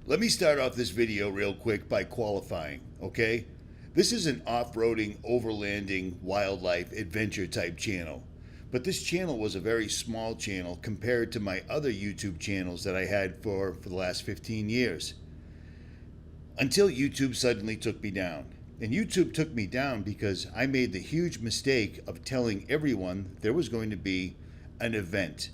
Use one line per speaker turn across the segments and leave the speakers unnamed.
Let me start off this video real quick by qualifying, okay? This is an off-roading, overlanding, wildlife, adventure type channel. But this channel was a very small channel compared to my other YouTube channels that I had for the last 15 years. Until YouTube suddenly took me down. And YouTube took me down because I made the huge mistake of telling everyone there was going to be an event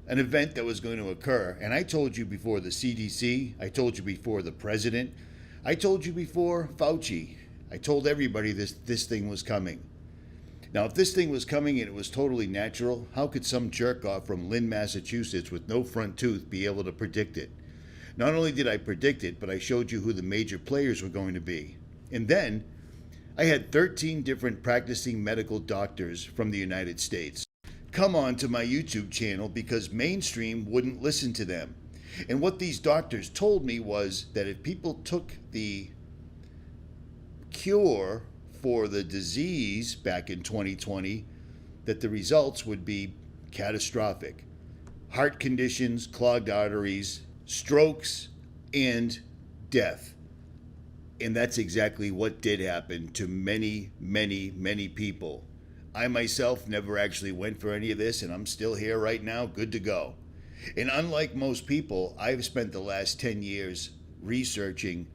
that was going to occur. And I told you before the CDC, I told you before the president, I told you before Fauci. I told everybody this thing was coming. Now, if this thing was coming and it was totally natural, how could some jerk off from Lynn, Massachusetts with no front tooth be able to predict it? Not only did I predict it, but I showed you who the major players were going to be. And then I had 13 different practicing medical doctors from the United States come on to my YouTube channel because mainstream wouldn't listen to them. And what these doctors told me was that if people took the cure for the disease back in 2020, that the results would be catastrophic. Heart conditions, clogged arteries, strokes, and death. And that's exactly what did happen to many, many, many people. I myself never actually went for any of this, and I'm still here right now, good to go. And unlike most people, I've spent the last 10 years researching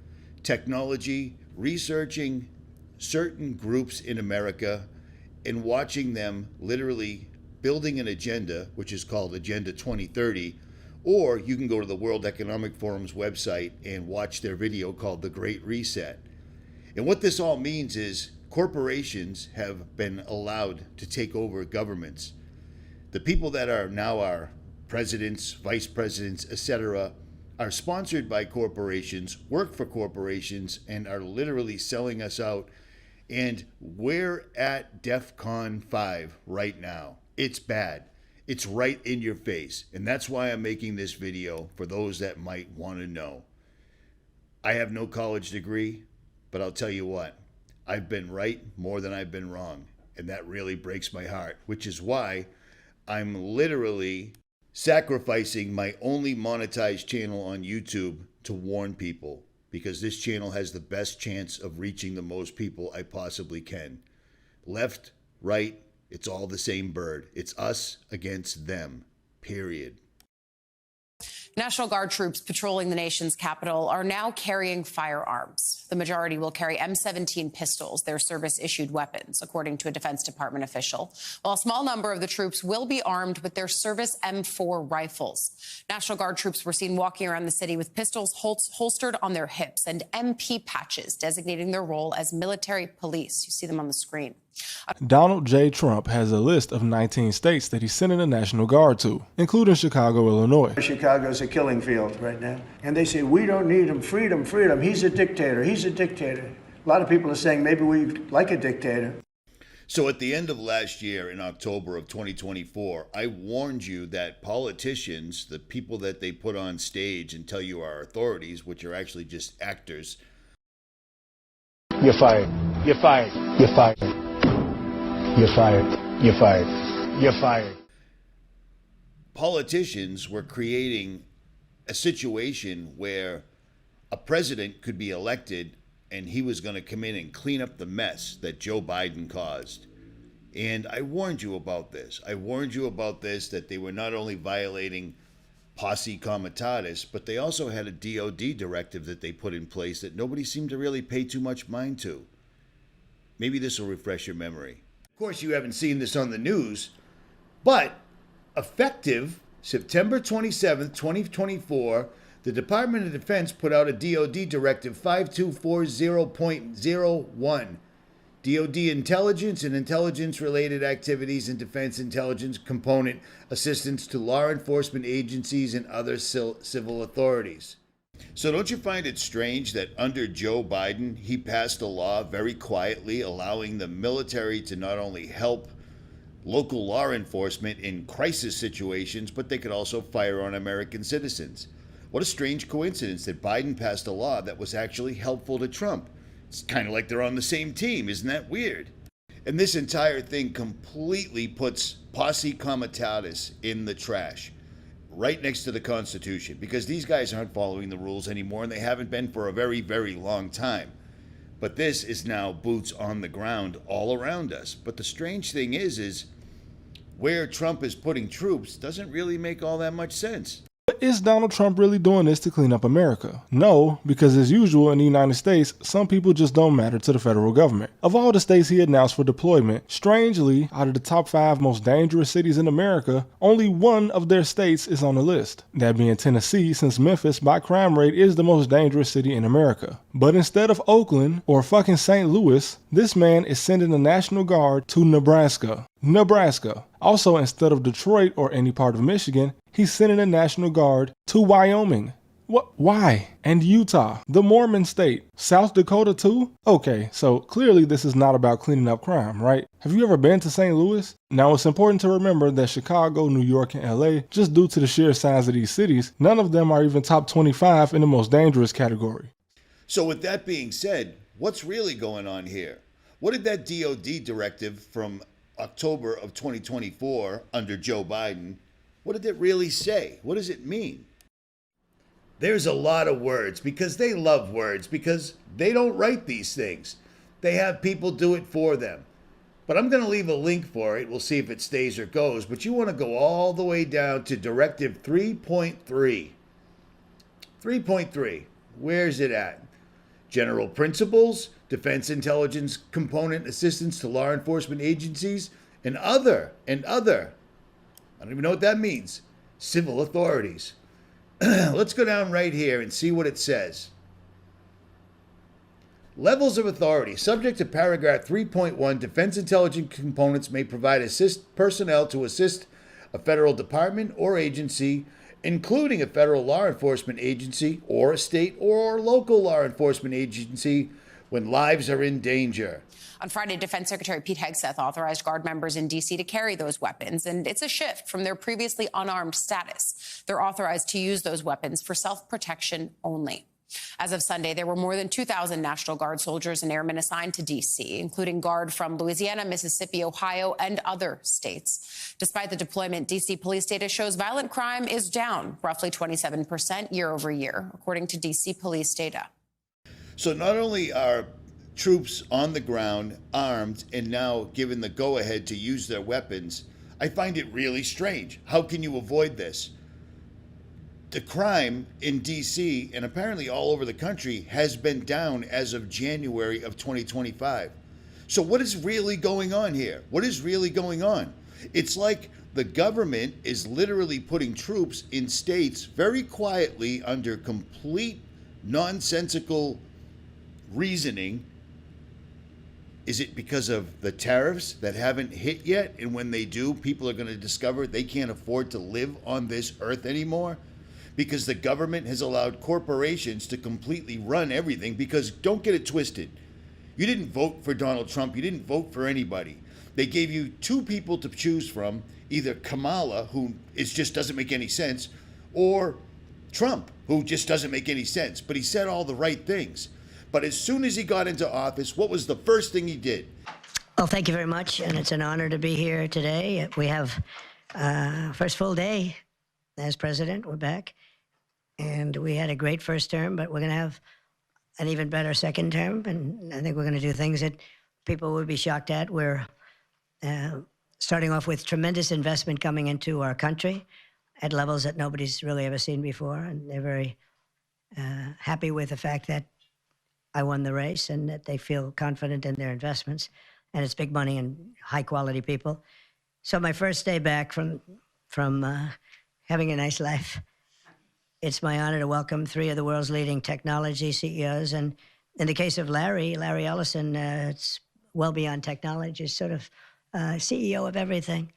technology, researching certain groups in America, and watching them literally building an agenda, which is called Agenda 2030, or you can go to the World Economic Forum's website and watch their video called The Great Reset. And what this all means is corporations have been allowed to take over governments. The people that are now our presidents, vice presidents, etc., are sponsored by corporations, work for corporations, and are literally selling us out. And we're at DEFCON 5 right now. It's bad. It's right in your face. And that's why I'm making this video, for those that might want to know. I have no college degree, but I'll tell you what, I've been right more than I've been wrong. And that really breaks my heart, which is why I'm literally sacrificing my only monetized channel on YouTube to warn people, because this channel has the best chance of reaching the most people I possibly can. Left, right, it's all the same bird. It's us against them, period.
National Guard troops patrolling the nation's capital are now carrying firearms. The majority will carry M17 pistols, their service-issued weapons, according to a Defense Department official, while a small number of the troops will be armed with their service M4 rifles. National Guard troops were seen walking around the city with pistols holstered on their hips and MP patches designating their role as military police. You see them on the screen.
Donald J. Trump has a list of 19 states that he's sending the National Guard to, including Chicago, Illinois.
Chicago's a killing field right now. And they say, we don't need him, freedom, freedom. He's a dictator, he's a dictator. A lot of people are saying maybe we like a dictator.
So at the end of last year, in October of 2024, I warned you that politicians, the people that they put on stage and tell you are authorities, which are actually just actors.
You're fired. You're fired. You're fired. You're fired. You're fired. You're fired.
Politicians were creating a situation where a president could be elected and he was going to come in and clean up the mess that Joe Biden caused. And I warned you about this. I warned you about this, that they were not only violating 𝗦𝗵𝗿𝗀𝗀𝗀𝗀𝗀𝗀𝗀𝗀𝗀𝗀𝗀𝗀𝗀𝗀𝗀𝗀𝗀𝗀 posse comitatus, but they also had a DOD directive that they put in place that nobody seemed to really pay too much mind to. Maybe this will refresh your memory. Of course, you haven't seen this on the news, but effective September 27th, 2024, the Department of Defense put out a DOD Directive 5240.01. DOD intelligence and intelligence-related activities and defense intelligence component assistance to law enforcement agencies and other civil authorities. So don't you find it strange that under Joe Biden, he passed a law very quietly allowing the military to not only help local law enforcement in crisis situations, but they could also fire on American citizens? What a strange coincidence that Biden passed a law that was actually helpful to Trump. It's kind of like they're on the same team. Isn't that weird? And this entire thing completely puts posse comitatus in the trash. right next to the Constitution, because these guys aren't following the rules anymore, and they haven't been for a very, very long time. But this is now boots on the ground all around us. But the strange thing is where Trump is putting troops doesn't really make all that much sense.
But is Donald Trump really doing this to clean up America? No, because as usual in the United States, some people just don't matter to the federal government. Of all the states he announced for deployment, strangely, out of the top 5 most dangerous cities in America, only one of their states is on the list. That being Tennessee, since Memphis, by crime rate, is the most dangerous city in America. But instead of Oakland or fucking St. Louis, this man is sending the National Guard to Nebraska. Also, instead of Detroit or any part of Michigan, he's sending the National Guard to Wyoming. What? Why? And Utah, the Mormon state. South Dakota too? Okay, so clearly this is not about cleaning up crime, right? Have you ever been to St. Louis? Now it's important to remember that Chicago, New York, and LA, just due to the sheer size of these cities, none of them are even top 25 in the most dangerous category.
So with that being said, what's really going on here? What did that DOD directive from October of 2024 under Joe Biden, what did it really say? What does it mean? There's a lot of words because they love words because they don't write these things. They have people do it for them. But I'm going to leave a link for it. We'll see if it stays or goes. But you want to go all the way down to Directive 3.3. 3.3. Where's it at? General principles, defense intelligence component assistance to law enforcement agencies, and other. I don't even know what that means. Civil authorities. Let's go down right here and see what it says. Levels of authority. Subject to paragraph 3.1, defense intelligence components may provide personnel to assist a federal department or agency, including a federal law enforcement agency or a state or local law enforcement agency when lives are in danger.
On Friday, Defense Secretary Pete Hegseth authorized Guard members in D.C. to carry those weapons, and it's a shift from their previously unarmed status. They're authorized to use those weapons for self-protection only. As of Sunday, there were more than 2,000 National Guard soldiers and airmen assigned to D.C., including Guard from Louisiana, Mississippi, Ohio, and other states. Despite the deployment, D.C. police data shows violent crime is down roughly 27% year over year, according to D.C. police data.
So not only are troops on the ground armed and now given the go-ahead to use their weapons, I find it really strange. How can you avoid this? The crime in D.C. and apparently all over the country has been down as of January of 2025. So what is really going on here? What is really going on? It's like the government is literally putting troops in states very quietly under complete nonsensical reasoning. Is it because of the tariffs that haven't hit yet? And when they do, people are going to discover they can't afford to live on this earth anymore? Because the government has allowed corporations to completely run everything. Because don't get it twisted. You didn't vote for Donald Trump. You didn't vote for anybody. They gave you two people to choose from, either Kamala, who just doesn't make any sense, or Trump, who just doesn't make any sense. But he said all the right things. But as soon as he got into office, what was the first thing he did?
Well, thank you very much, and it's an honor to be here today. We have first full day as president. We're back, and we had a great first term, but we're going to have an even better second term, and I think we're going to do things that people would be shocked at. We're starting off with tremendous investment coming into our country at levels that nobody's really ever seen before, and they're very happy with the fact that I won the race and that they feel confident in their investments, and it's big money and high-quality people. So my first day back from having a nice life, it's my honor to welcome three of the world's leading technology CEOs, and in the case of Larry Ellison, it's well beyond technology, it's sort of CEO of everything.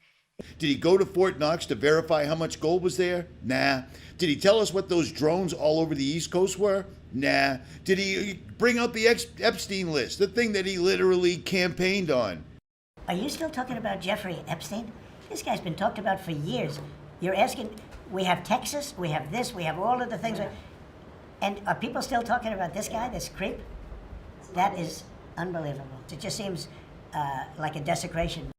Did he go to Fort Knox to verify how much gold was there? Nah. Did he tell us what those drones all over the East Coast were? Nah. Did he bring out the Epstein list, the thing that he literally campaigned on?
Are you still talking about Jeffrey Epstein? This guy's been talked about for years. You're asking, we have Texas, we have this, we have all of the things. And are people still talking about this guy, this creep? That is unbelievable. It just seems like a desecration.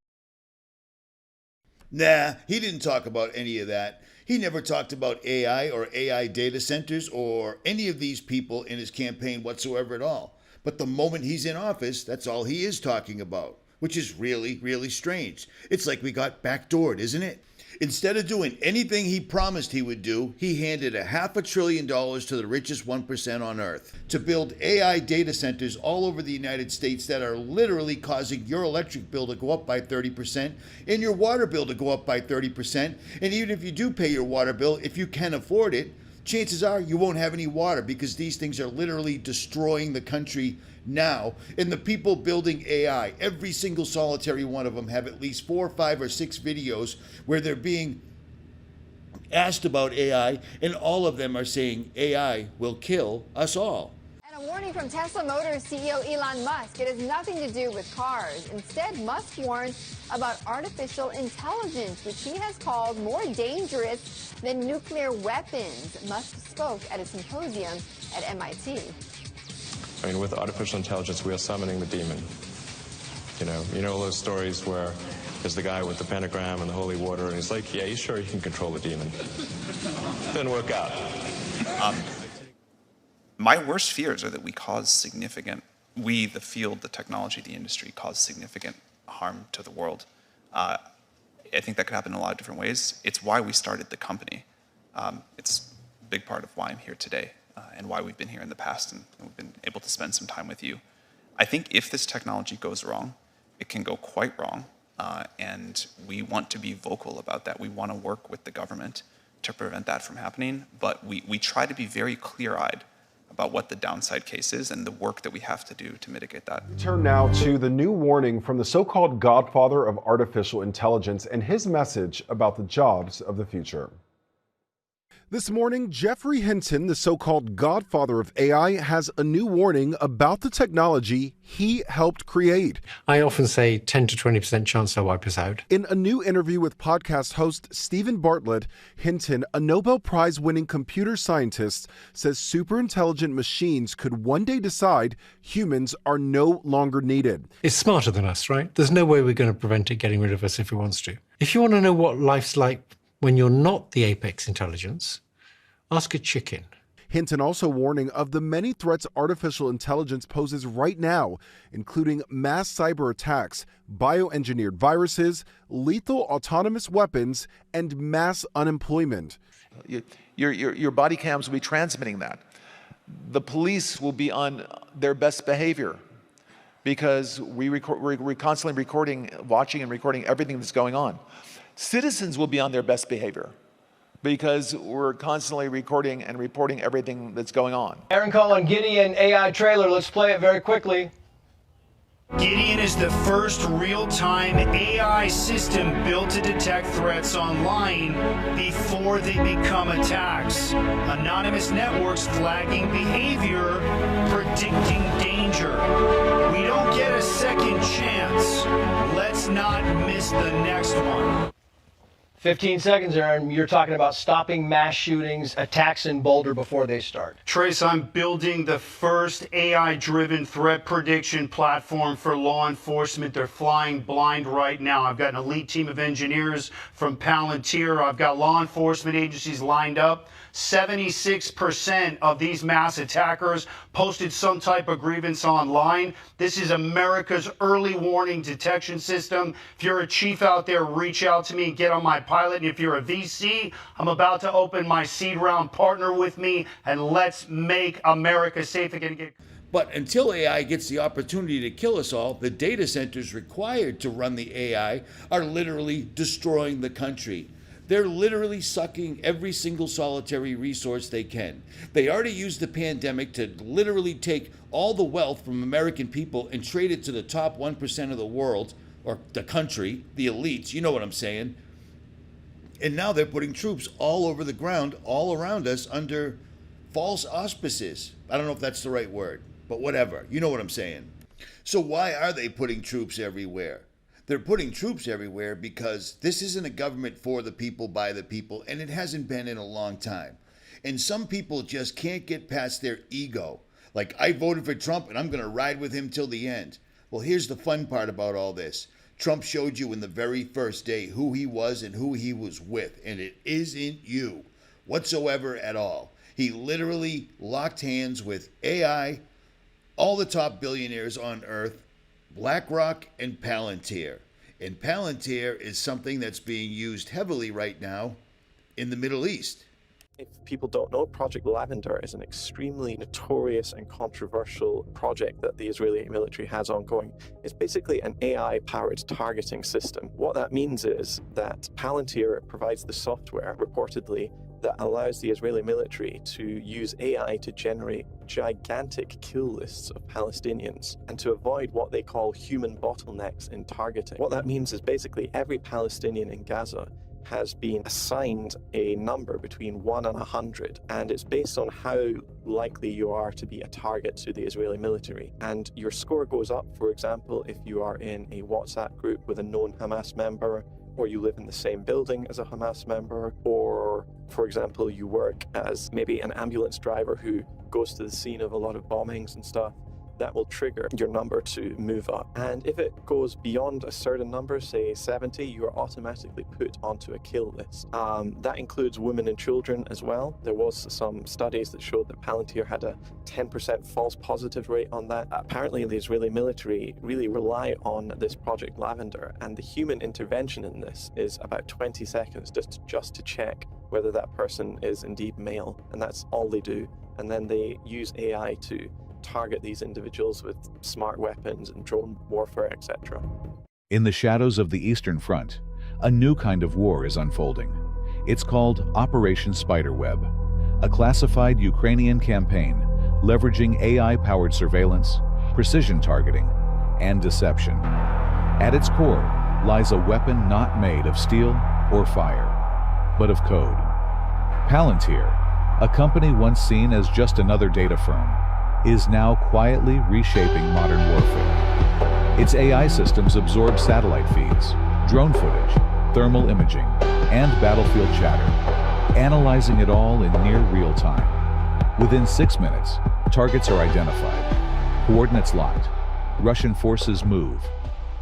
Nah, he didn't talk about any of that. He never talked about AI or AI data centers or any of these people in his campaign whatsoever at all. But the moment he's in office, that's all he is talking about, which is really, really strange. It's like we got backdoored, isn't it? Instead of doing anything he promised he would do, he handed $500 billion to the richest 1% on earth to build AI data centers all over the United States that are literally causing your electric bill to go up by 30% and your water bill to go up by 30%. And even if you do pay your water bill, if you can afford it, chances are you won't have any water because these things are literally destroying the country now. And the people building AI, every single solitary one of them have at least 4, 5, or 6 videos where they're being asked about AI, and all of them are saying AI will kill us all.
And a warning from Tesla Motors CEO Elon Musk. It has nothing to do with cars. Instead, Musk warns about artificial intelligence, which he has called more dangerous than nuclear weapons. Musk spoke at a symposium at MIT.
I mean, with artificial intelligence, we are summoning the demon. You know those stories where there's the guy with the pentagram and the holy water, and he's like, yeah, you sure you can control the demon? Didn't work out.
My worst fears are that we, the field, the technology, the industry, cause significant harm to the world. I think that could happen in a lot of different ways. It's why we started the company. It's a big part of why I'm here today and why we've been here in the past and we've been able to spend some time with you. I think if this technology goes wrong, it can go quite wrong. And we want to be vocal about that. We want to work with the government to prevent that from happening. But we try to be very clear-eyed about what the downside case is and the work that we have to do to mitigate that.
Turn now to the new warning from the so-called godfather of artificial intelligence and his message about the jobs of the future. This morning, Geoffrey Hinton, the so-called godfather of AI, has a new warning about the technology he helped create.
I often say 10 to 20% chance they'll wipe us out.
In a new interview with podcast host 𝗦𝗵𝗿𝗀𝗱, Hinton, a Nobel Prize-winning computer scientist, says superintelligent machines could one day decide humans are no longer needed.
It's smarter than us, right? There's no way we're going to prevent it getting rid of us if it wants to. If you want to know what life's like when you're not the apex intelligence, ask a chicken.
Hinton also warning of the many threats artificial intelligence poses right now, including mass cyber attacks, bioengineered viruses, lethal autonomous weapons, and mass unemployment.
Your body cams will be transmitting that. The police will be on their best behavior because we're constantly watching and recording everything that's going on. Citizens will be on their best behavior because we're constantly recording and reporting everything that's going on.
Aaron call on Gideon AI trailer. Let's play it very quickly.
Gideon is the first real-time AI system built to detect threats online before they become attacks. Anonymous networks flagging behavior, predicting danger. We don't get a second chance. Let's not miss the next one.
15 seconds, Aaron. You're talking about stopping mass shootings, attacks in Boulder before they start.
Trace, I'm building the first AI-driven threat prediction platform for law enforcement. They're flying blind right now. I've got an elite team of engineers from Palantir. I've got law enforcement agencies lined up. 76% of these mass attackers posted some type of grievance online. This is America's early warning detection system. If you're a chief out there, reach out to me and get on my pilot. And if you're a VC, I'm about to open my seed round. Partner with me and let's make America safe again.
But until AI gets the opportunity to kill us all, the data centers required to run the AI are literally destroying the country. They're literally sucking every single solitary resource they can. They already used the pandemic to literally take all the wealth from American people and trade it to the top 1% of the world, or the country, the elites, you know what I'm saying. And now they're putting troops all over the ground, all around us, under false auspices. I don't know if that's the right word, but whatever. You know what I'm saying. So why are they putting troops everywhere? They're putting troops everywhere because this isn't a government for the people, by the people, and it hasn't been in a long time. And some people just can't get past their ego. Like, I voted for Trump and I'm going to ride with him till the end. Well, here's the fun part about all this. Trump showed you in the very first day who he was and who he was with, and it isn't you whatsoever at all. He literally locked hands with AI, all the top billionaires on earth, BlackRock and Palantir. And Palantir is something that's being used heavily right now in the Middle East.
If people don't know, Project Lavender is an extremely notorious and controversial project that the Israeli military has ongoing. It's basically an AI-powered targeting system. What that means is that Palantir provides the software, reportedly, that allows the Israeli military to use AI to generate gigantic kill lists of Palestinians and to avoid what they call human bottlenecks in targeting. What that means is basically every Palestinian in Gaza has been assigned a number between 1 and 100, and it's based on how likely you are to be a target to the Israeli military. And your score goes up, for example, if you are in a WhatsApp group with a known Hamas member, or you live in the same building as a Hamas member, or, for example, you work as maybe an ambulance driver who goes to the scene of a lot of bombings and stuff. That will trigger your number to move up. And if it goes beyond a certain number, say 70, you are automatically put onto a kill list. That includes women and children as well. There was some studies that showed that Palantir had a 10% false positive rate on that. Apparently, the Israeli military really rely on this Project Lavender, and the human intervention in this is about 20 seconds just to check whether that person is indeed male, and that's all they do. And then they use AI to target these individuals with smart weapons and drone warfare, etc.
In the shadows of the Eastern Front, a new kind of war is unfolding. It's called Operation Spiderweb, a classified Ukrainian campaign leveraging AI-powered surveillance, precision targeting, and deception. At its core lies a weapon not made of steel or fire, but of code. Palantir, a company once seen as just another data firm, is now quietly reshaping modern warfare. Its AI systems absorb satellite feeds, drone footage, thermal imaging, and battlefield chatter, analyzing it all in near real time. Within 6 minutes, targets are identified, coordinates locked, Russian forces move,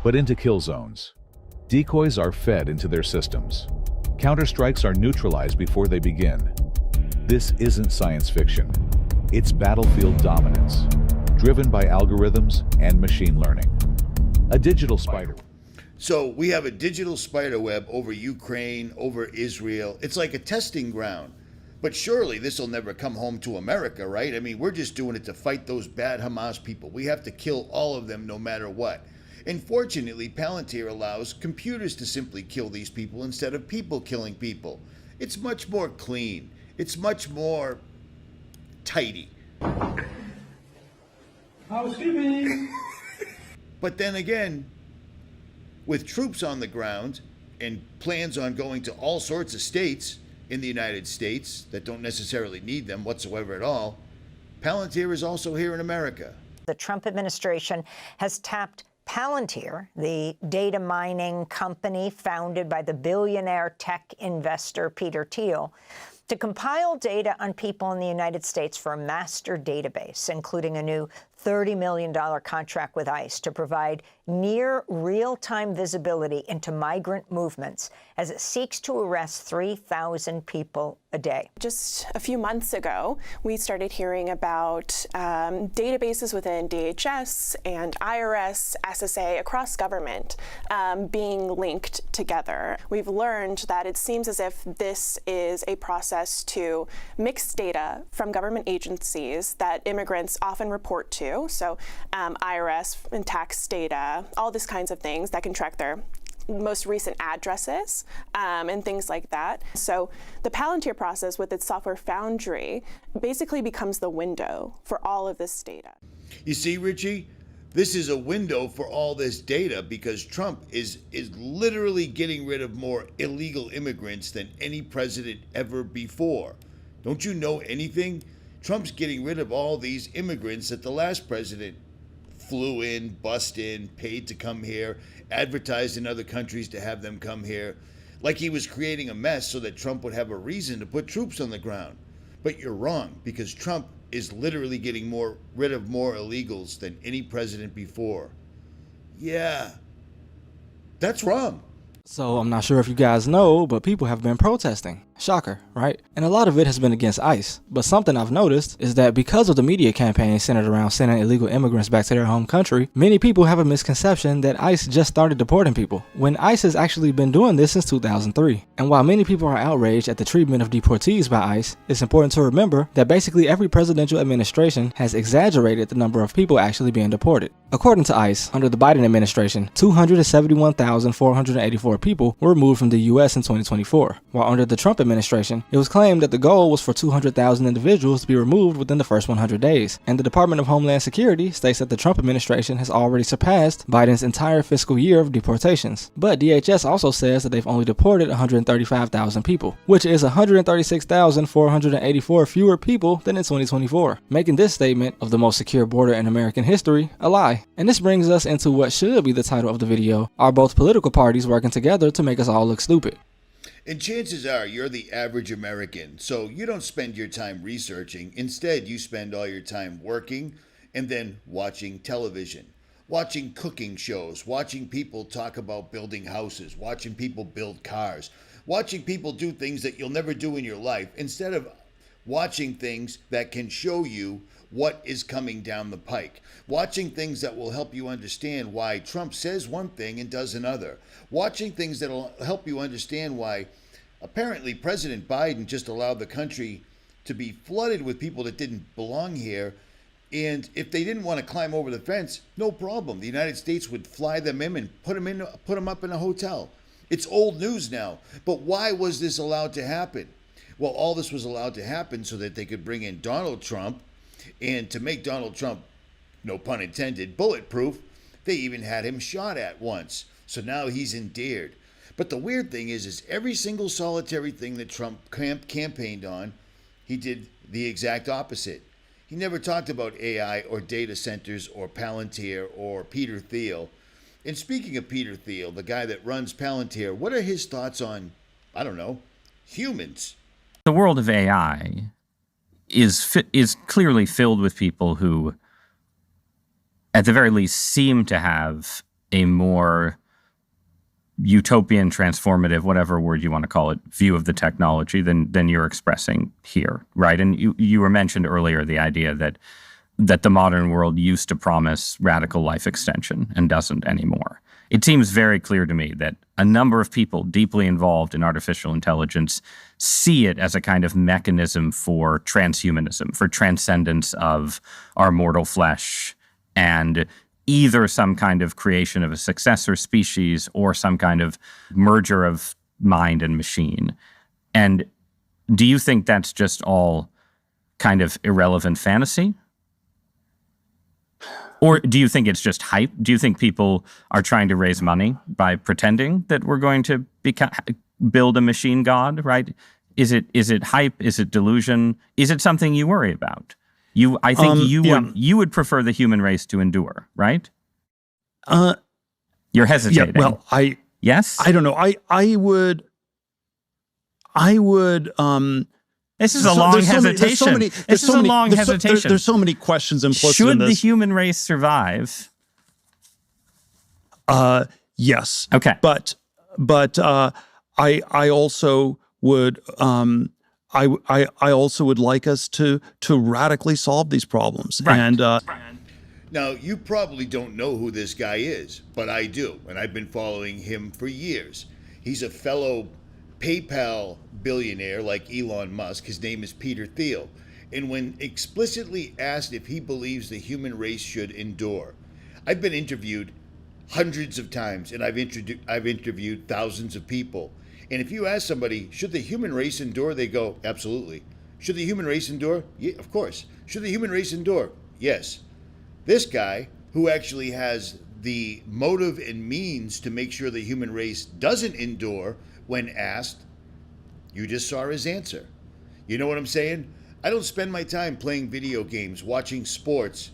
but into kill zones. Decoys are fed into their systems. Counterstrikes are neutralized before they begin. This isn't science fiction. It's battlefield dominance, driven by algorithms and machine learning. A digital spider.
So we have a digital spider web over Ukraine, over Israel. It's like a testing ground. But surely this will never come home to America, right? I mean, we're just doing it to fight those bad Hamas people. We have to kill all of them no matter what. And fortunately, Palantir allows computers to simply kill these people instead of people killing people. It's much more clean. It's much more tidy.
Housekeeping.
But then again, with troops on the ground and plans on going to all sorts of states in the United States that don't necessarily need them whatsoever at all, Palantir is also here in America.
The Trump administration has tapped Palantir, the data mining company founded by the billionaire tech investor Peter Thiel, to compile data on people in the United States for a master database, including a new $30 million contract with ICE to provide near real-time visibility into migrant movements as it seeks to arrest 3,000 people a day.
Just a few months ago, we started hearing about databases within DHS and IRS, SSA, across government being linked together. We've learned that it seems as if this is a process to mix data from government agencies that immigrants often report to, so IRS and tax data, all these kinds of things that can track their most recent addresses and things like that. So the Palantir process with its software foundry basically becomes the window for all of this data.
You see, Richie, this is a window for all this data because Trump is literally getting rid of more illegal immigrants than any president ever before. Don't you know anything? Trump's getting rid of all these immigrants that the last president flew in, bussed in, paid to come here, advertised in other countries to have them come here, like he was creating a mess so that Trump would have a reason to put troops on the ground. But you're wrong, because Trump is literally getting rid of more illegals than any president before. Yeah, That's wrong.
So I'm not sure if you guys know, but people have been protesting. Shocker, right? And a lot of it has been against ICE. But something I've noticed is that because of the media campaign centered around sending illegal immigrants back to their home country, many people have a misconception that ICE just started deporting people, when ICE has actually been doing this since 2003. And while many people are outraged at the treatment of deportees by ICE, it's important to remember that basically every presidential administration has exaggerated the number of people actually being deported. According to ICE, under the Biden administration, 271,484 people were removed from the US in 2024, while under the Trump administration, it was claimed that the goal was for 200,000 individuals to be removed within the first 100 days. And the Department of Homeland Security states that the Trump administration has already surpassed Biden's entire fiscal year of deportations. But DHS also says that they've only deported 135,000 people, which is 136,484 fewer people than in 2024, making this statement of the most secure border in American history a lie. And this brings us into what should be the title of the video: are both political parties working together to make us all look stupid?
And chances are you're the average American, so you don't spend your time researching. Instead, you spend all your time working and then watching television, watching cooking shows, watching people talk about building houses, watching people build cars, watching people do things that you'll never do in your life, instead of watching things that can show you what is coming down the pike, watching things that will help you understand why Trump says one thing and does another, watching things that will help you understand why apparently President Biden just allowed the country to be flooded with people that didn't belong here, and if they didn't want to climb over the fence, no problem. The United States would fly them in and put them up in a hotel. It's old news now, but why was this allowed to happen? Well, all this was allowed to happen so that they could bring in Donald Trump, and to make Donald Trump, no pun intended, bulletproof, they even had him shot at once. So now he's endeared. But the weird thing is every single solitary thing that Trump campaigned on, he did the exact opposite. He never talked about AI or data centers or Palantir or Peter Thiel. And speaking of Peter Thiel, the guy that runs Palantir, what are his thoughts on, I don't know, humans?
The world of AI is clearly filled with people who, at the very least, seem to have a more utopian, transformative, whatever word you want to call it, view of the technology than you're expressing here, right? And you were mentioned earlier the idea that the modern world used to promise radical life extension and doesn't anymore. It seems very clear to me that a number of people deeply involved in artificial intelligence see it as a kind of mechanism for transhumanism, for transcendence of our mortal flesh, and either some kind of creation of a successor species or some kind of merger of mind and machine. And do you think that's just all kind of irrelevant fantasy? Or do you think it's just hype? Do you think people are trying to raise money by pretending that we're going to build a machine god, right? Is it hype? Is it delusion? Is it something you worry about? I think you would prefer the human race to endure, right? You're hesitating.
Yeah, well,
yes?
I don't know. I would
This is a long hesitation. This is a long hesitation.
There's so many questions implicit in this.
Should the human race survive?
Yes.
Okay.
But I also would I also would like us to radically solve these problems.
Right.
And
now, you probably don't know who this guy is, but I do, and I've been following him for years. He's a fellow PayPal billionaire like Elon Musk. His name is Peter Thiel. And when explicitly asked if he believes the human race should endure, I've been interviewed hundreds of times, and I've interviewed thousands of people. And if you ask somebody, should the human race endure? They go, absolutely. Should the human race endure? Yeah, of course. Should the human race endure? Yes. This guy, who actually has the motive and means to make sure the human race doesn't endure, when asked, you just saw his answer. You know what I'm saying? I don't spend my time playing video games, watching sports,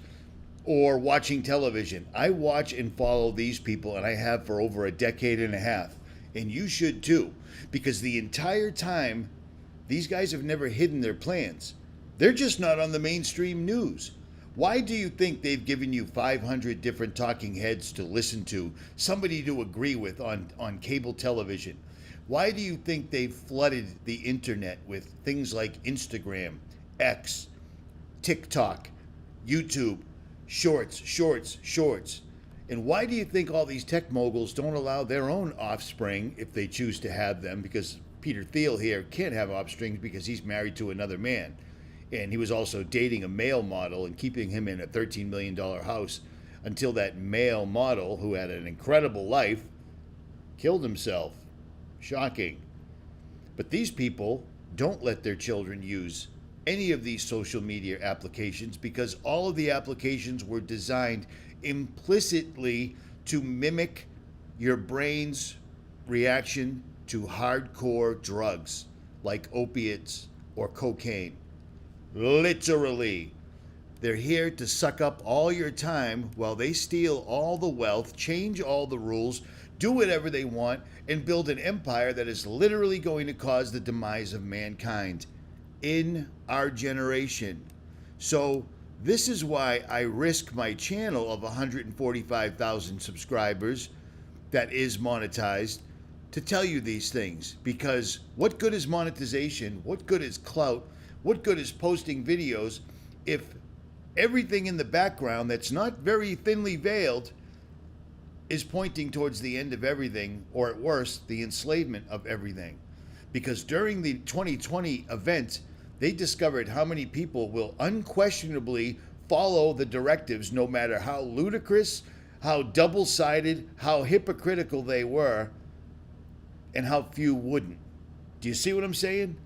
or watching television. I watch and follow these people, and I have for over a decade and a half. And you should too, because the entire time, these guys have never hidden their plans. They're just not on the mainstream news. Why do you think they've given you 500 different talking heads to listen to, somebody to agree with on cable television? Why do you think they've flooded the internet with things like Instagram, X, TikTok, YouTube, shorts? And why do you think all these tech moguls don't allow their own offspring, if they choose to have them? Because Peter Thiel here can't have offspring because he's married to another man. And he was also dating a male model and keeping him in a $13 million house until that male model, who had an incredible life, killed himself. Shocking. But these people don't let their children use any of these social media applications because all of the applications were designed implicitly to mimic your brain's reaction to hardcore drugs like opiates or cocaine. Literally. They're here to suck up all your time while they steal all the wealth, change all the rules, do whatever they want, and build an empire that is literally going to cause the demise of mankind in our generation. So this is why I risk my channel of 145,000 subscribers that is monetized to tell you these things. Because what good is monetization? What good is clout? What good is posting videos if everything in the background that's not very thinly veiled is pointing towards the end of everything, or at worst, the enslavement of everything? Because during the 2020 event, they discovered how many people will unquestionably follow the directives, no matter how ludicrous, how double-sided, how hypocritical they were, and how few wouldn't. Do you see what I'm saying?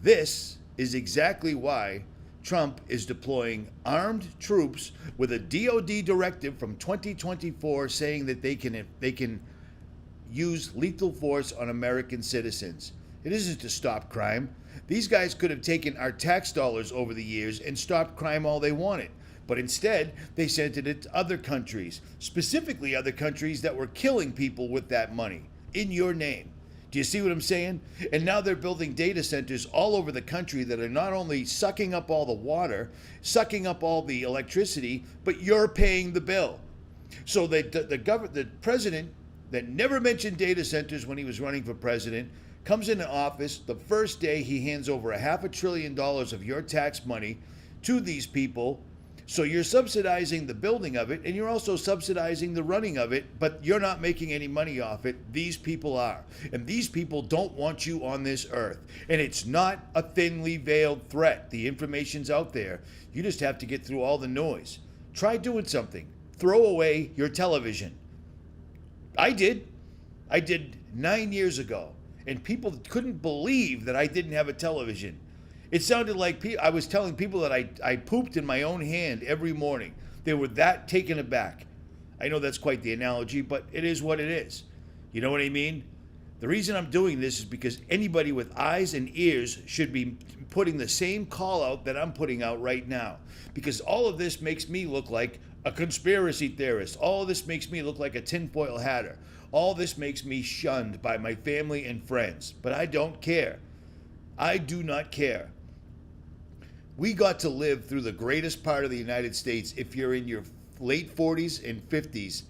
This is exactly why Trump is deploying armed troops with a DOD directive from 2024 saying that they can use lethal force on American citizens. It isn't to stop crime. These guys could have taken our tax dollars over the years and stopped crime all they wanted. But instead, they sent it to other countries, specifically other countries that were killing people with that money in your name. Do you see what I'm saying? And now they're building data centers all over the country that are not only sucking up all the water, sucking up all the electricity, but you're paying the bill. So the president that never mentioned data centers when he was running for president comes into office. The first day he hands over $500 billion of your tax money to these people. So you're subsidizing the building of it, and you're also subsidizing the running of it, but you're not making any money off it. These people are. And these people don't want you on this earth. And it's not a thinly veiled threat. The information's out there. You just have to get through all the noise. Try doing something. Throw away your television. I did 9 years ago, and people couldn't believe that I didn't have a television. It sounded like I was telling people that I pooped in my own hand every morning. They were that taken aback. I know that's quite the analogy, but it is what it is. You know what I mean? The reason I'm doing this is because anybody with eyes and ears should be putting the same call out that I'm putting out right now. Because all of this makes me look like a conspiracy theorist. All of this makes me look like a tinfoil hatter. All this makes me shunned by my family and friends. But I don't care. I do not care. We got to live through the greatest part of the United States if you're in your late 40s and 50s,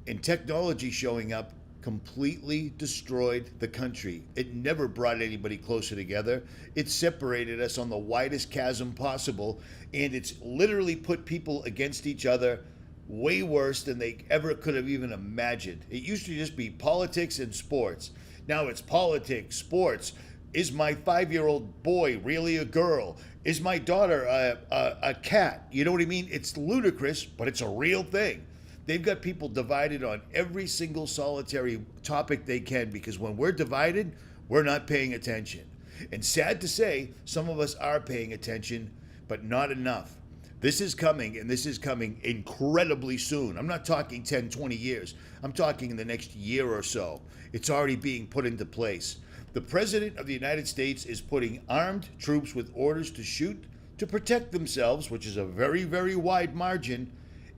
and technology showing up completely destroyed the country. It never brought anybody closer together. It separated us on the widest chasm possible, and it's literally put people against each other way worse than they ever could have even imagined. It used to just be politics and sports. Now it's politics, sports. Is my 5-year-old boy really a girl? Is my daughter a cat? You know what I mean? It's ludicrous, but it's a real thing. They've got people divided on every single solitary topic they can, because when we're divided, we're not paying attention. And sad to say, some of us are paying attention, but not enough. This is coming, and this is coming incredibly soon. I'm not talking 10, 20 years. I'm talking in the next year or so. It's already being put into place. The President of the United States is putting armed troops with orders to shoot to protect themselves, which is a very, very wide margin,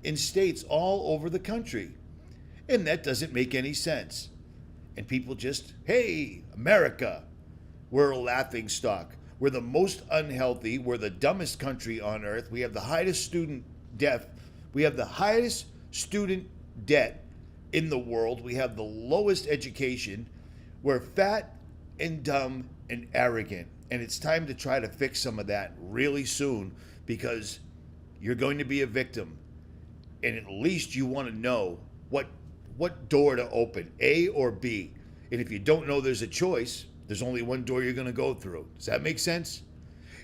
in states all over the country. And that doesn't make any sense. And people just, hey, America, we're a laughing stock. We're the most unhealthy. We're the dumbest country on earth. We have the highest student debt. We have the highest student debt in the world. We have the lowest education. We're fat and dumb and arrogant. And it's time to try to fix some of that really soon, because you're going to be a victim. And at least you want to know what door to open, A or B. And if you don't know there's a choice, there's only one door you're going to go through. Does that make sense?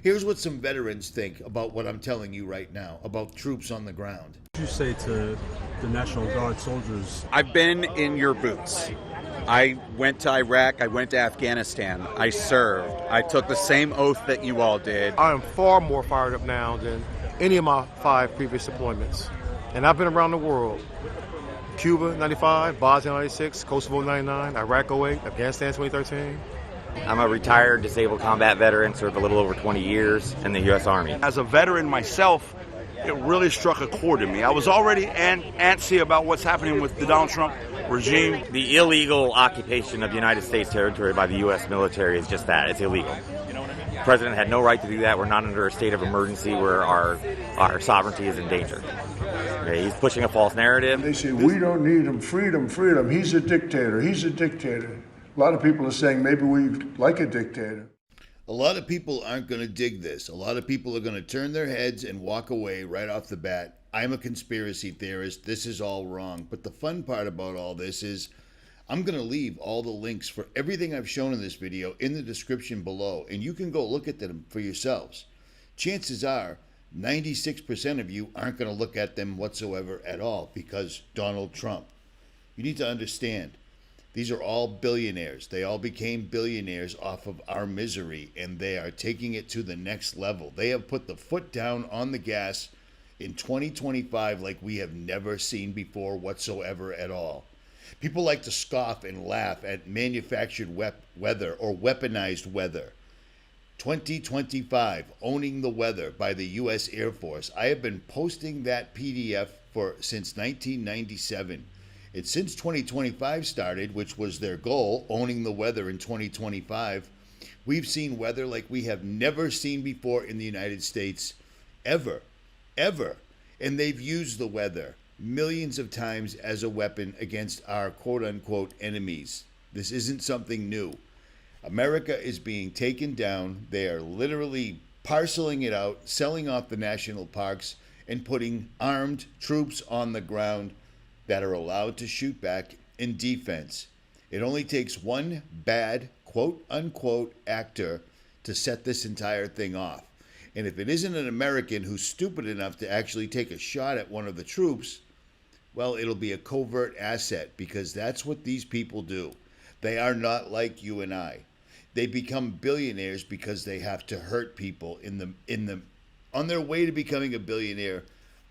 Here's what some veterans think about what I'm telling you right now about troops on the ground.
What do you say to the National Guard soldiers?
I've been in your boots. I went to Iraq, I went to Afghanistan, I served. I took the same oath that you all did.
I am far more fired up now than any of my 5 previous deployments. And I've been around the world. Cuba, 95, Bosnia, 96, Kosovo, 99, Iraq, 08, Afghanistan, 2013.
I'm a retired disabled combat veteran, served a little over 20 years in the U.S. Army.
As a veteran myself, it really struck a chord in me. I was already antsy about what's happening with the Donald Trump regime.
The illegal occupation of United States territory by the U.S. military is just that. It's illegal. The president had no right to do that. We're not under a state of emergency where our sovereignty is in danger. Okay, he's pushing a false narrative.
They say, we don't need him, freedom, freedom. He's a dictator, he's a dictator. A lot of people are saying maybe we like a dictator.
A lot of people aren't going to dig this. A lot of people are going to turn their heads and walk away right off the bat. I'm a conspiracy theorist. This is all wrong. But the fun part about all this is I'm going to leave all the links for everything I've shown in this video in the description below, and you can go look at them for yourselves. Chances are 96% of you aren't going to look at them whatsoever at all because Donald Trump. You need to understand, these are all billionaires. They all became billionaires off of our misery, and they are taking it to the next level. They have put the foot down on the gas in 2025 like we have never seen before whatsoever at all. People like to scoff and laugh at manufactured weather or weaponized weather. 2025, Owning the Weather by the U.S. Air Force. I have been posting that PDF since 1997. And since 2025 started, which was their goal, owning the weather in 2025, we've seen weather like we have never seen before in the United States, ever. And they've used the weather millions of times as a weapon against our quote-unquote enemies. This isn't something new. America is being taken down. They are literally parceling it out, selling off the national parks, and putting armed troops on the ground that are allowed to shoot back in defense. It only takes one bad, quote-unquote, actor to set this entire thing off. And if it isn't an American who's stupid enough to actually take a shot at one of the troops, well, it'll be a covert asset, because that's what these people do. They are not like you and I. They become billionaires because they have to hurt people on their way to becoming a billionaire.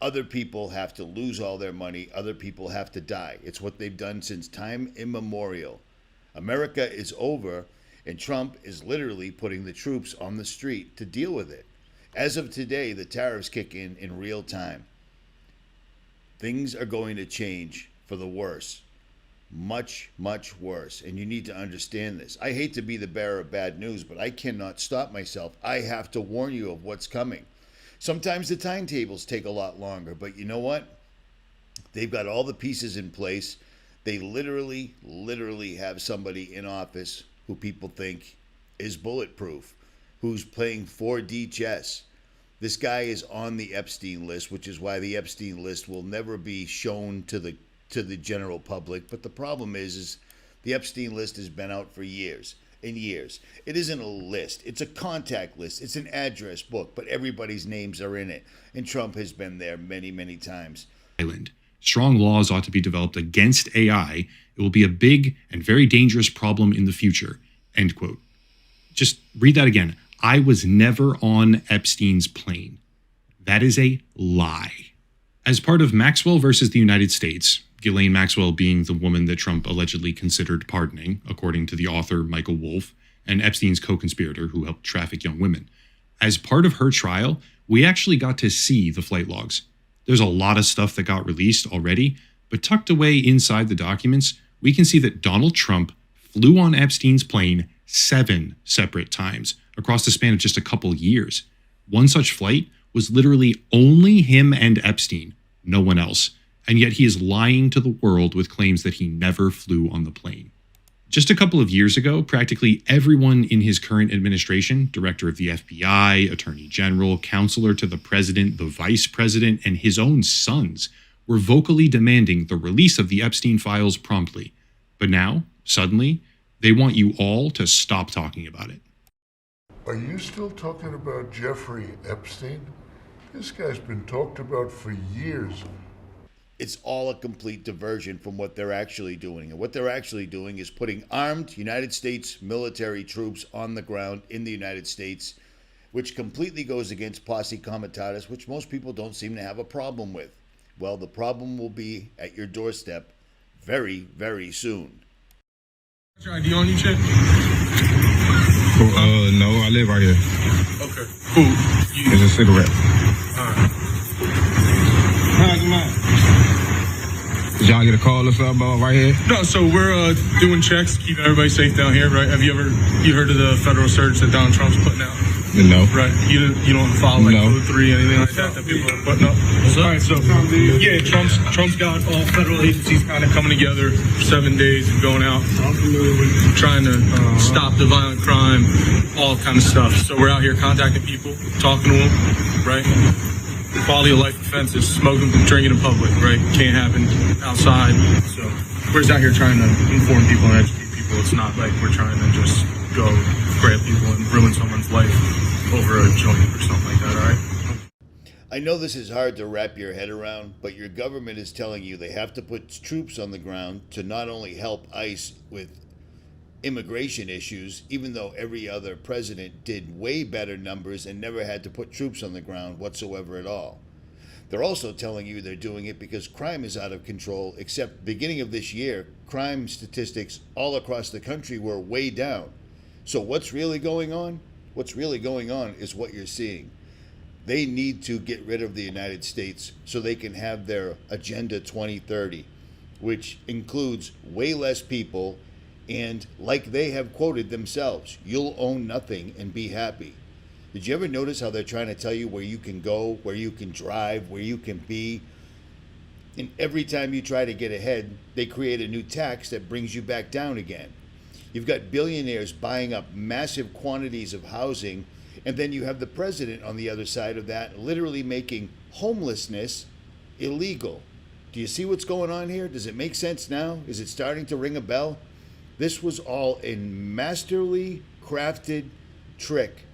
Other people have to lose all their money. Other people have to die. It's what they've done since time immemorial. America is over, and Trump is literally putting the troops on the street to deal with it. As of today, the tariffs kick in real time. Things are going to change for the worse. Much, much worse. And you need to understand this. I hate to be the bearer of bad news, but I cannot stop myself. I have to warn you of what's coming. Sometimes the timetables take a lot longer, but you know what? They've got all the pieces in place. They literally have somebody in office who people think is bulletproof, who's playing 4D chess. This guy is on the Epstein list, which is why the Epstein list will never be shown to the general public. But the problem is the Epstein list has been out for years and years. It isn't a list. It's a contact list. It's an address book, but everybody's names are in it. And Trump has been there many, many times.
Strong laws ought to be developed against AI. It will be a big and very dangerous problem in the future. End quote. Just read that again. I was never on Epstein's plane. That is a lie. As part of Maxwell versus the United States, Ghislaine Maxwell being the woman that Trump allegedly considered pardoning, according to the author Michael Wolff, and Epstein's co-conspirator who helped traffic young women. As part of her trial, we actually got to see the flight logs. There's a lot of stuff that got released already, but tucked away inside the documents, we can see that Donald Trump flew on Epstein's plane 7 separate times across the span of just a couple years. One such flight was literally only him and Epstein, no one else, and yet he is lying to the world with claims that he never flew on the plane. Just a couple of years ago, practically everyone in his current administration, director of the FBI, attorney general, counselor to the president, the vice president, and his own sons, were vocally demanding the release of the Epstein files promptly. But now, suddenly, they want you all to stop talking about it.
Are you still talking about Jeffrey Epstein? This guy's been talked about for years.
It's all a complete diversion from what they're actually doing. And what they're actually doing is putting armed United States military troops on the ground in the United States, which completely goes against posse comitatus, which most people don't seem to have a problem with. Well, the problem will be at your doorstep very, very soon.
What's your ID on you, Chip?
No, I live right here.
Okay, cool.
It's a cigarette.
Alright. How's it, man?
Did y'all get a call or something right here?
No, so we're doing checks, keeping everybody safe down here, right? Have you heard of the federal search that Donald Trump's putting out?
No.
Right. You don't follow like Code 3, anything like that people are putting up? What's up? All right, so yeah, Trump's got all federal agencies kind of coming together for 7 days and going out, trying to stop the violent crime, all kind of stuff. So we're out here contacting people, talking to them, right? Quality of life offenses, smoking, drinking in public, right? Can't happen outside. So we're just out here trying to inform people and educate people. It's not like we're trying to just go grab people and ruin someone's life over a joint or something like that, all right?
I know this is hard to wrap your head around, but your government is telling you they have to put troops on the ground to not only help ICE with immigration issues, even though every other president did way better numbers and never had to put troops on the ground whatsoever at all. They're also telling you they're doing it because crime is out of control, except beginning of this year, crime statistics all across the country were way down. So what's really going on? What's really going on is what you're seeing. They need to get rid of the United States so they can have their Agenda 2030, which includes way less people, and like they have quoted themselves, you'll own nothing and be happy. Did you ever notice how they're trying to tell you where you can go, where you can drive, where you can be? And every time you try to get ahead, they create a new tax that brings you back down again. You've got billionaires buying up massive quantities of housing, and then you have the president on the other side of that literally making homelessness illegal. Do you see what's going on here? Does it make sense now? Is it starting to ring a bell? This was all a masterly crafted trick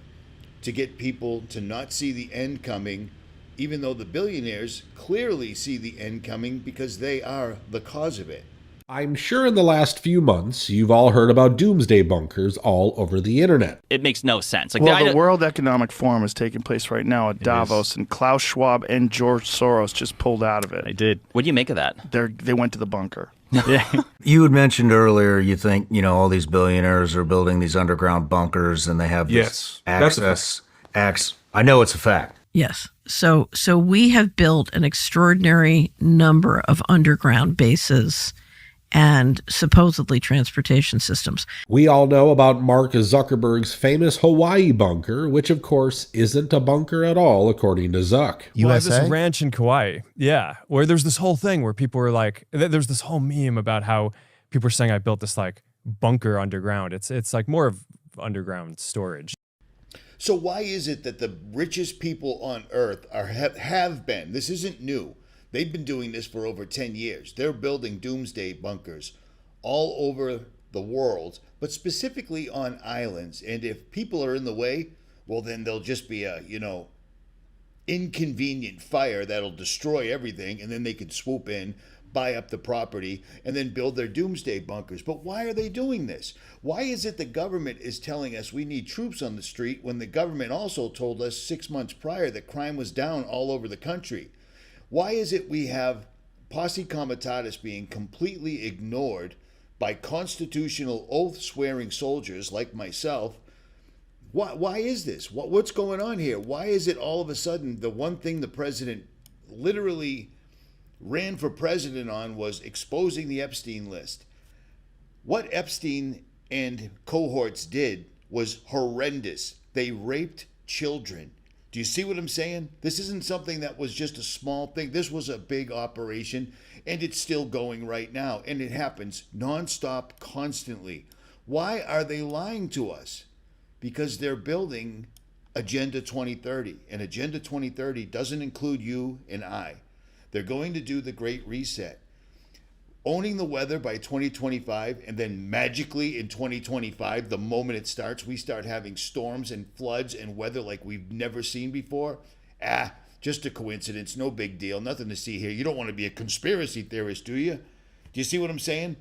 to get people to not see the end coming, even though the billionaires clearly see the end coming because they are the cause of it.
I'm sure in the last few months, you've all heard about doomsday bunkers all over the internet.
It makes no sense. Like,
well, the World Economic Forum is taking place right now at Davos, and Klaus Schwab and George Soros just pulled out of it.
They did. What do you make of that?
They went to the bunker.
Yeah.
You had mentioned earlier, you think, all these billionaires are building these underground bunkers and they have this access. I know it's a fact.
Yes. So we have built an extraordinary number of underground bases and supposedly transportation systems.
We all know about Mark Zuckerberg's famous Hawaii bunker, which of course isn't a bunker at all, according to Zuck.
Well, I have this ranch in Kauai, where there's this whole thing where people were like, there's this whole meme about how people are saying I built this like bunker underground. It's like more of underground storage.
So why is it that the richest people on earth have been, this isn't new, they've been doing this for over 10 years. They're building doomsday bunkers all over the world, but specifically on islands. And if people are in the way, well, then there'll just be a, inconvenient fire that'll destroy everything. And then they could swoop in, buy up the property, and then build their doomsday bunkers. But why are they doing this? Why is it the government is telling us we need troops on the street when the government also told us 6 months prior that crime was down all over the country? Why is it we have posse comitatus being completely ignored by constitutional oath-swearing soldiers like myself? Why is this? What's going on here? Why is it all of a sudden the one thing the president literally ran for president on was exposing the Epstein list? What Epstein and cohorts did was horrendous. They raped children. Do you see what I'm saying? This isn't something that was just a small thing. This was a big operation, and it's still going right now. And it happens nonstop, constantly. Why are they lying to us? Because they're building Agenda 2030. And Agenda 2030 doesn't include you and I. They're going to do the Great Reset. Owning the weather by 2025, and then magically in 2025, the moment it starts, we start having storms and floods and weather like we've never seen before. Just a coincidence, no big deal, nothing to see here. You don't want to be a conspiracy theorist, do you? Do you see what I'm saying?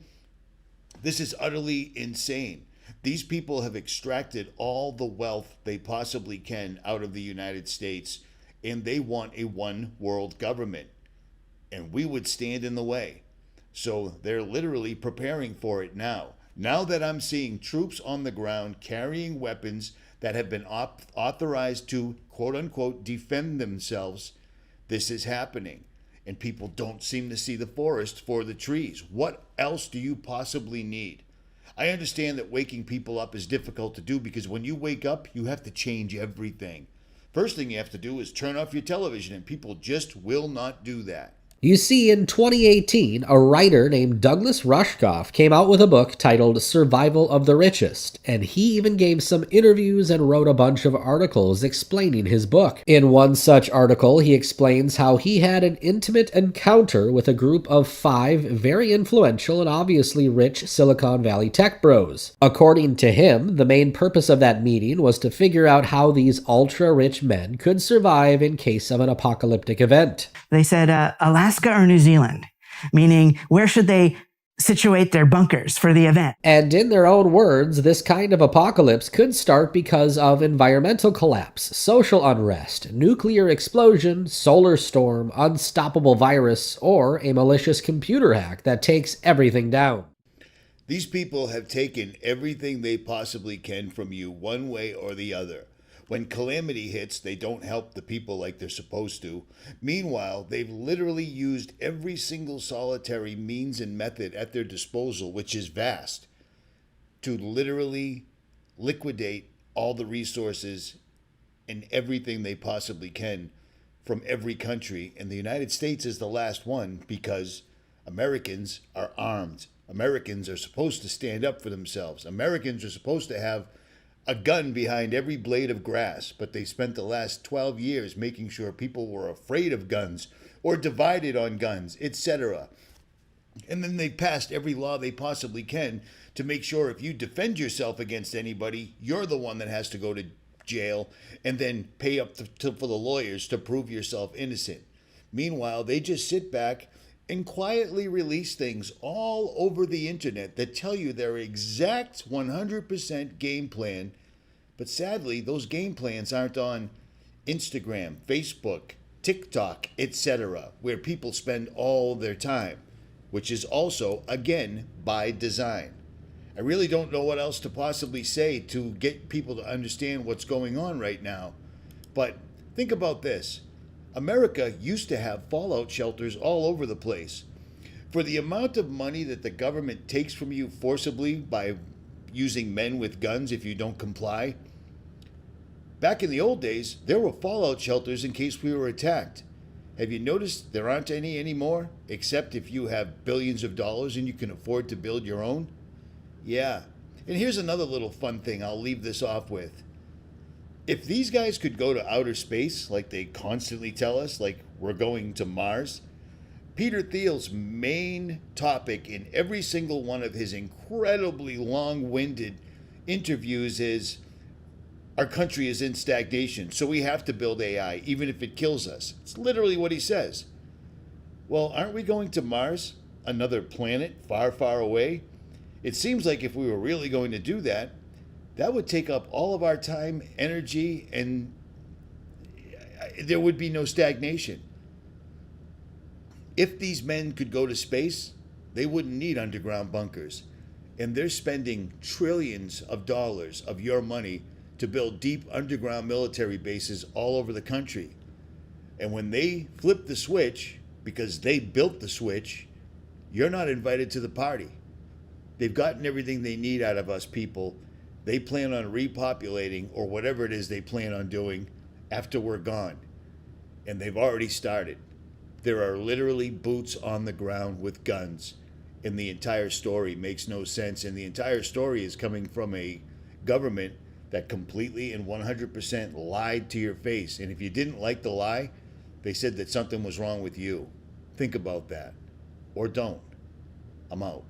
This is utterly insane. These people have extracted all the wealth they possibly can out of the United States, and they want a one world government. And we would stand in the way. So they're literally preparing for it now. Now that I'm seeing troops on the ground carrying weapons that have been authorized to, quote unquote, defend themselves, this is happening. And people don't seem to see the forest for the trees. What else do you possibly need? I understand that waking people up is difficult to do because when you wake up, you have to change everything. First thing you have to do is turn off your television, and people just will not do that.
You see, in 2018, a writer named Douglas Rushkoff came out with a book titled Survival of the Richest, and he even gave some interviews and wrote a bunch of articles explaining his book. In one such article, he explains how he had an intimate encounter with a group of 5 very influential and obviously rich Silicon Valley tech bros. According to him, the main purpose of that meeting was to figure out how these ultra-rich men could survive in case of an apocalyptic event.
They said, Alaska or New Zealand, meaning where should they situate their bunkers for the event?
And in their own words, this kind of apocalypse could start because of environmental collapse, social unrest, nuclear explosion, solar storm, unstoppable virus, or a malicious computer hack that takes everything down.
These people have taken everything they possibly can from you one way or the other. When calamity hits, they don't help the people like they're supposed to. Meanwhile, they've literally used every single solitary means and method at their disposal, which is vast, to literally liquidate all the resources and everything they possibly can from every country. And the United States is the last one because Americans are armed. Americans are supposed to stand up for themselves. Americans are supposed to have a gun behind every blade of grass, but they spent the last 12 years making sure people were afraid of guns or divided on guns, etc. And then they passed every law they possibly can to make sure if you defend yourself against anybody, you're the one that has to go to jail and then pay up for the lawyers to prove yourself innocent. Meanwhile, they just sit back and quietly release things all over the internet that tell you their exact 100% game plan. But sadly, those game plans aren't on Instagram, Facebook, TikTok, etc., where people spend all their time, which is also, again, by design. I really don't know what else to possibly say to get people to understand what's going on right now. But think about this. America used to have fallout shelters all over the place. For the amount of money that the government takes from you forcibly by using men with guns if you don't comply, back in the old days, there were fallout shelters in case we were attacked. Have you noticed there aren't any anymore, except if you have billions of dollars and you can afford to build your own? Yeah. And here's another little fun thing I'll leave this off with. If these guys could go to outer space, like they constantly tell us, like we're going to Mars, Peter Thiel's main topic in every single one of his incredibly long-winded interviews is, our country is in stagnation, so we have to build AI, even if it kills us. It's literally what he says. Well, aren't we going to Mars, another planet far, far away? It seems like if we were really going to do that, that would take up all of our time, energy, and there would be no stagnation. If these men could go to space, they wouldn't need underground bunkers. And they're spending trillions of dollars of your money to build deep underground military bases all over the country. And when they flip the switch, because they built the switch, you're not invited to the party. They've gotten everything they need out of us people. They plan on repopulating or whatever it is they plan on doing after we're gone. And they've already started. There are literally boots on the ground with guns. And the entire story makes no sense. And the entire story is coming from a government that completely and 100% lied to your face. And if you didn't like the lie, they said that something was wrong with you. Think about that. Or don't. I'm out.